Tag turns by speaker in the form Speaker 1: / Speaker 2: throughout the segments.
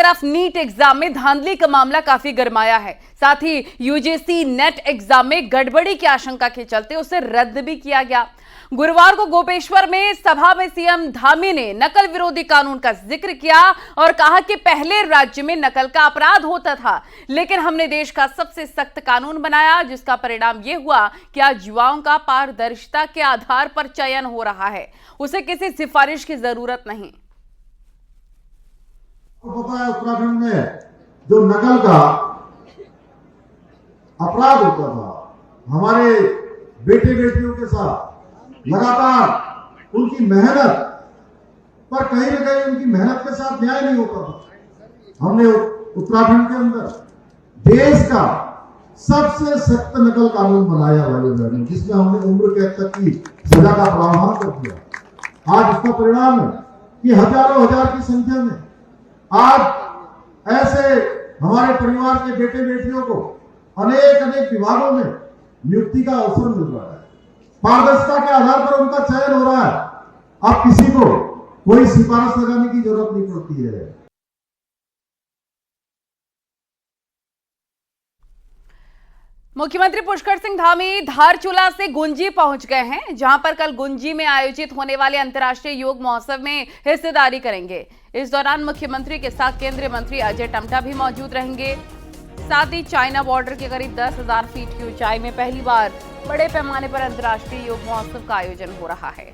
Speaker 1: तरफ NEET exam में धांधली का मामला काफी गरमाया है। साथ ही यूजीसी नेट एग्जाम में गड़बड़ी की आशंका के चलते उसे रद्द भी किया गया। गुरुवार को गोपेश्वर में सभा में सीएम धामी ने नकल विरोधी कानून का जिक्र किया और कहा कि पहले राज्य में नकल का अपराध होता था, लेकिन हमने देश का सबसे सख्त कानून बनाया, जिसका परिणाम यह हुआ कि आज युवाओं का पारदर्शिता के आधार पर चयन हो रहा है, उसे किसी सिफारिश की जरूरत नहीं।
Speaker 2: पता है उत्तराखंड में जो नकल का अपराध होता था, हमारे बेटे बेटियों के साथ लगातार उनकी मेहनत पर कहीं न कहीं उनकी मेहनत के साथ न्याय नहीं होता था। हमने उत्तराखंड के अंदर देश का सबसे सख्त नकल कानून बनाया वाले, जिसमें हमने उम्र कैद तक की सजा का प्रावधान कर दिया। आज इसका परिणाम है कि हजारों हजार की संख्या में आज ऐसे हमारे परिवार के बेटे बेटियों को अनेक अनेक विभागों में नियुक्ति का अवसर मिल रहा है। पारदर्शिता के आधार पर उनका चयन हो रहा है। अब किसी को कोई सिफारिश लगाने की जरूरत नहीं पड़ती है।
Speaker 1: मुख्यमंत्री पुष्कर सिंह धामी धारचूला से गुंजी पहुंच गए हैं, जहां पर कल गुंजी में आयोजित होने वाले अंतर्राष्ट्रीय योग महोत्सव में हिस्सेदारी करेंगे। इस दौरान मुख्यमंत्री के साथ केंद्रीय मंत्री अजय टमटा भी मौजूद रहेंगे। साथ ही चाइना बॉर्डर के करीब 10,000 फीट की ऊंचाई में पहली बार बड़े पैमाने पर अंतर्राष्ट्रीय योग महोत्सव का आयोजन हो रहा है।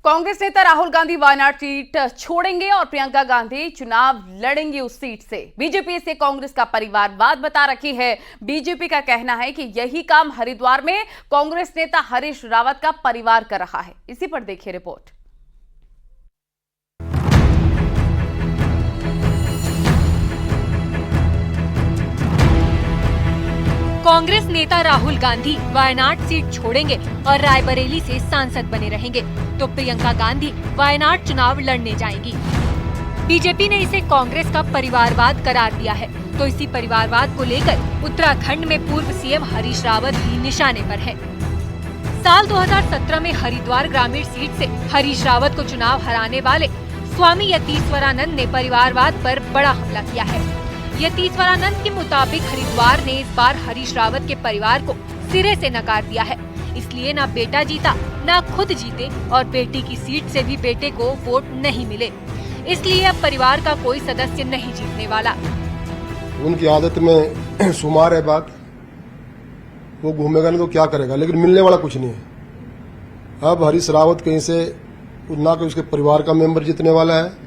Speaker 1: कांग्रेस नेता राहुल गांधी वायनाड सीट छोड़ेंगे और प्रियंका गांधी चुनाव लड़ेंगी उस सीट से। बीजेपी इसे कांग्रेस का परिवारवाद बता रखी है। बीजेपी का कहना है कि यही काम हरिद्वार में कांग्रेस नेता हरीश रावत का परिवार कर रहा है। इसी पर देखिए रिपोर्ट।
Speaker 3: कांग्रेस नेता राहुल गांधी वायनाड सीट छोड़ेंगे और रायबरेली से सांसद बने रहेंगे, तो प्रियंका गांधी वायनाड चुनाव लड़ने जाएंगी। बीजेपी ने इसे कांग्रेस का परिवारवाद करार दिया है, तो इसी परिवारवाद को लेकर उत्तराखंड में पूर्व सीएम हरीश रावत भी निशाने पर है। साल 2017 में हरिद्वार ग्रामीण सीट से हरीश रावत को चुनाव हराने वाले स्वामी यतीश्वरानंद ने परिवारवाद पर बड़ा हमला किया है। यतीश्वरानंद के मुताबिक हरिद्वार ने इस बार हरीश रावत के परिवार को सिरे से नकार दिया है, इसलिए ना बेटा जीता ना खुद जीते और बेटी की सीट से भी बेटे को वोट नहीं मिले, इसलिए अब परिवार का कोई सदस्य नहीं जीतने वाला।
Speaker 4: उनकी आदत में शुमार है बात, वो घूमेगा नहीं तो क्या करेगा, लेकिन मिलने वाला कुछ नहीं है। अब हरीश रावत कहीं से ना कोई उसके परिवार का मेंबर जीतने वाला है,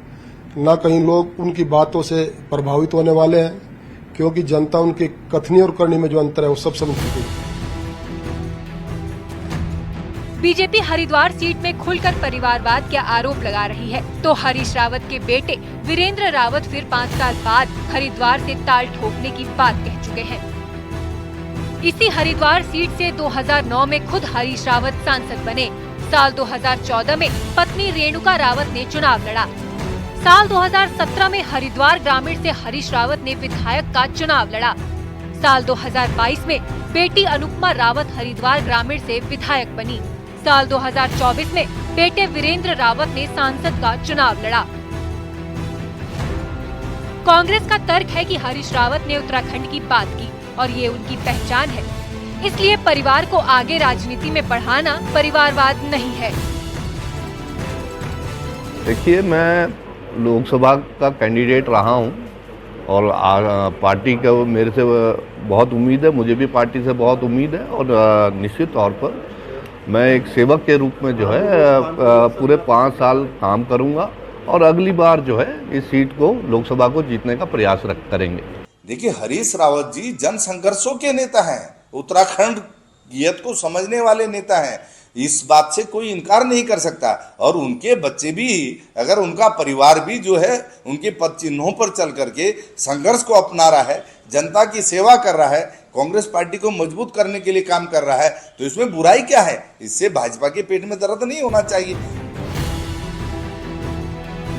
Speaker 4: ना कहीं लोग उनकी बातों से प्रभावित होने वाले हैं, क्योंकि जनता उनकी कथनी और करनी में जो अंतर है वो सब समझ चुकी है।
Speaker 3: बीजेपी हरिद्वार सीट में खुलकर परिवारवाद के आरोप लगा रही है, तो हरीश रावत के बेटे वीरेंद्र रावत फिर 5 साल बाद हरिद्वार से ताल ठोकने की बात कह चुके हैं। इसी हरिद्वार सीट से 2009 में खुद हरीश रावत सांसद बने। साल 2014 में पत्नी रेणुका रावत ने चुनाव लड़ा। साल 2017 में हरिद्वार ग्रामीण से हरीश रावत ने विधायक का चुनाव लड़ा। साल 2022 में बेटी अनुपमा रावत हरिद्वार ग्रामीण से विधायक बनी। साल 2024 में बेटे वीरेंद्र रावत ने सांसद का चुनाव लड़ा। कांग्रेस का तर्क है कि हरीश रावत ने उत्तराखंड की बात की और ये उनकी पहचान है, इसलिए परिवार को आगे राजनीति में बढ़ाना परिवारवाद नहीं है।
Speaker 5: देखिए, मैं लोकसभा का कैंडिडेट रहा हूं और पार्टी का मेरे से बहुत उम्मीद है, मुझे भी पार्टी से बहुत उम्मीद है और निश्चित तौर पर मैं एक सेवक के रूप में जो है पूरे 5 साल काम करूंगा और अगली बार जो है इस सीट को लोकसभा को जीतने का प्रयास करेंगे।
Speaker 6: देखिए, हरीश रावत जी जन संघर्षों के नेता हैं, उत्तराखंड गियत को समझने वाले नेता हैं, इस बात से कोई इनकार नहीं कर सकता। और उनके बच्चे भी, अगर उनका परिवार भी जो है उनके पद चिन्हों पर चल करके संघर्ष को अपना रहा है, जनता की सेवा कर रहा है, कांग्रेस पार्टी को मजबूत करने के लिए काम कर रहा है, तो इसमें बुराई क्या है? इससे भाजपा के पेट में दर्द नहीं होना चाहिए।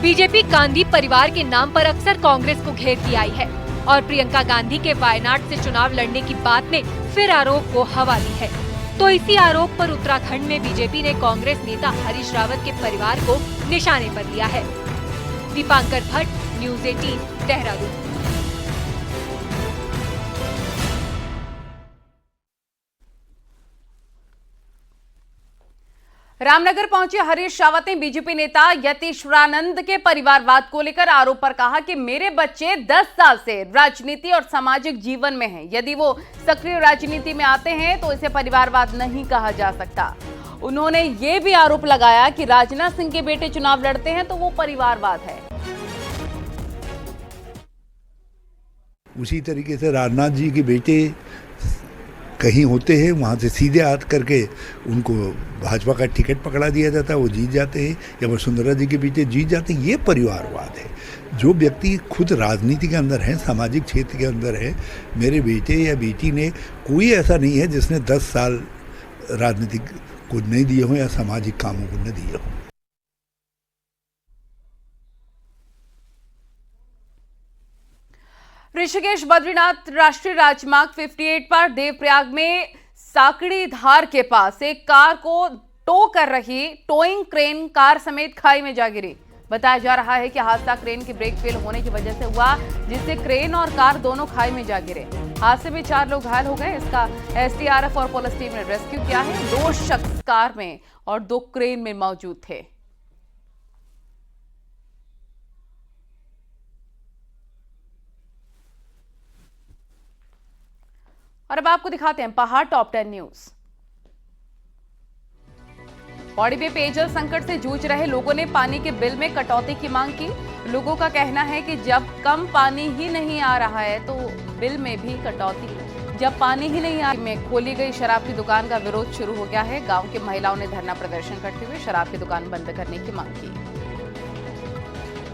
Speaker 3: बीजेपी गांधी परिवार के नाम पर अक्सर कांग्रेस को घेरती आई है और प्रियंका गांधी के वायनाड से चुनाव लड़ने की बात ने फिर आरोप को हवा दी है। तो इसी आरोप पर उत्तराखंड में बीजेपी ने कांग्रेस नेता हरीश रावत के परिवार को निशाने पर लिया है। दीपांकर भट्ट, न्यूज़ 18, देहरादून।
Speaker 1: रामनगर पहुंचे हरीश रावत ने बीजेपी नेता यतीश्वरानंद के परिवारवाद को लेकर आरोप पर कहा कि मेरे बच्चे 10 साल से राजनीति और सामाजिक जीवन में हैं। यदि वो सक्रिय राजनीति में आते हैं तो इसे परिवारवाद नहीं कहा जा सकता। उन्होंने ये भी आरोप लगाया कि राजनाथ सिंह के बेटे चुनाव लड़ते हैं तो वो परिवारवाद है।
Speaker 7: उसी तरीके से राजनाथ जी के बेटे कहीं होते हैं, वहाँ से सीधे हाथ करके उनको भाजपा का टिकट पकड़ा दिया जाता है, वो जीत जाते हैं, या वसुंधरा जी के बेटे जीत जाते हैं। ये परिवारवाद है। जो व्यक्ति खुद राजनीति के अंदर है, सामाजिक क्षेत्र के अंदर है, मेरे बेटे या बेटी ने कोई ऐसा नहीं है जिसने 10 साल राजनीति को नहीं दिए हों या सामाजिक कामों को नहीं दिए हों।
Speaker 1: ऋषिकेश बद्रीनाथ राष्ट्रीय राजमार्ग 58 पर देवप्रयाग में साकड़ी धार के पास एक कार को टो कर रही टोइंग क्रेन कार समेत खाई में जा गिरी। बताया जा रहा है कि हादसा क्रेन की ब्रेक फेल होने की वजह से हुआ, जिससे क्रेन और कार दोनों खाई में जा गिरे। हादसे में 4 लोग घायल हो गए। इसका एसडीआरएफ और पुलिस टीम ने रेस्क्यू किया है। 2 शख्स कार में और 2 क्रेन में मौजूद थे। और अब आपको दिखाते हैं पहाड़ टॉप 10 न्यूज। पौड़ी में पेयजल संकट से जूझ रहे लोगों ने पानी के बिल में कटौती की मांग की। लोगों का कहना है कि जब कम पानी ही नहीं आ रहा है तो बिल में भी कटौती। जब पानी ही नहीं आ में खोली गई शराब की दुकान का विरोध शुरू हो गया है। गांव की महिलाओं ने धरना प्रदर्शन करते हुए शराब की दुकान बंद करने की मांग की।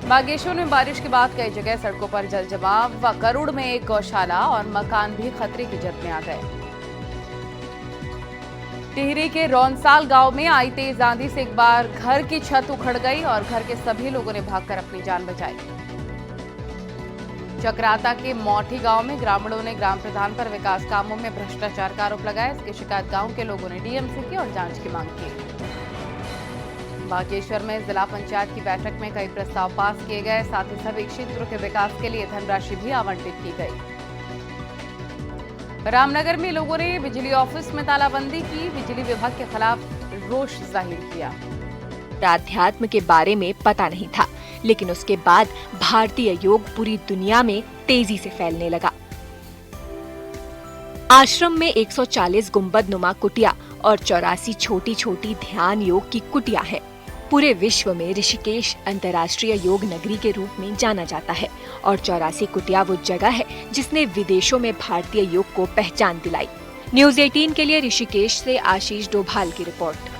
Speaker 1: बागेश्वर में बारिश के बाद कई जगह सड़कों पर जल जमाव व करुड़ में एक गौशाला और मकान भी खतरे की जद में आ गए। टिहरी के रौनसाल गांव में आई तेज आंधी से एक बार घर की छत उखड़ गई और घर के सभी लोगों ने भागकर अपनी जान बचाई। चक्राता के मौठी गांव में ग्रामीणों ने ग्राम प्रधान पर विकास कामों में भ्रष्टाचार का आरोप लगाया। इसकी शिकायत गांव के लोगों ने डीएम से की और जांच की मांग की। बागेश्वर में जिला पंचायत की बैठक में कई प्रस्ताव पास किए गए। साथ ही सभी क्षेत्रों के विकास के लिए धनराशि भी आवंटित की गई। रामनगर में लोगों ने बिजली ऑफिस में तालाबंदी की। बिजली विभाग के खिलाफ रोष जाहिर किया।
Speaker 3: अध्यात्म के बारे में पता नहीं था, लेकिन उसके बाद भारतीय योग पूरी दुनिया में तेजी से फैलने लगा। आश्रम में 140 गुंबद नुमा कुटिया और 84 छोटी छोटी ध्यान योग की कुटिया है। पूरे विश्व में ऋषिकेश अंतर्राष्ट्रीय योग नगरी के रूप में जाना जाता है और 84 कुटिया वो जगह है जिसने विदेशों में भारतीय योग को पहचान दिलाई। न्यूज़ 18 के लिए ऋषिकेश से आशीष डोभाल की रिपोर्ट।